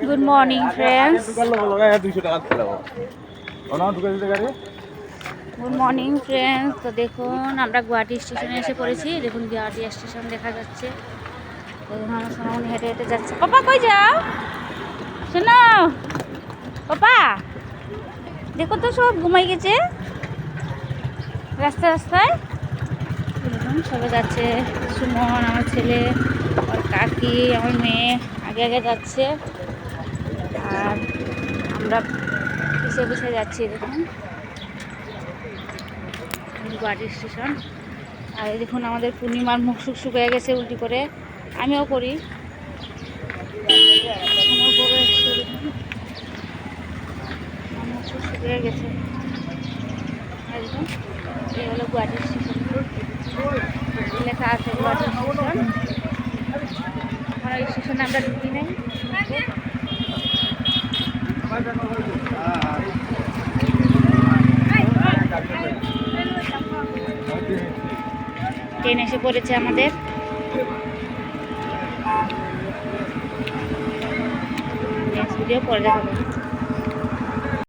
Good morning friends, good morning friends. তো দেখুন আমরা গুয়াহাটি স্টেশনে এসে পড়েছি। দেখুন গুয়াহাটি স্টেশন দেখা যাচ্ছে। দেখুন আমার সোনামণি হেঁটে হেঁটে যাচ্ছে। পাপা কই যাও? শোনো পাপা, দেখো তো সব ঘুমাই গেছে রাস্তায় রাস্তায়। দেখুন সবাই যাচ্ছে। সুমন, আমার ছেলে, আমার কাকি, আমার মেয়ে আগে আগে যাচ্ছে আর আমরা পিছিয়ে পিছিয়ে যাচ্ছি। দেখুন গুয়াহাটি স্টেশন। আর দেখুন আমাদের পূর্ণিমার মুখ সুখ শুকিয়ে গেছে উল্টি করে, আমিও করি। আমার বড় এসে দেখুন মুখ সুখ শুকিয়ে গেছে। দেখুন এই হলো গুয়াহাটি স্টেশন, লেখা আছে গুয়াহাটি স্টেশন। এই স্টেশনে আমরা ঢুকি নাই। ট্রেন এসে পড়েছে আমাদের। নেক্সট ভিডিও পরে দেখাবো।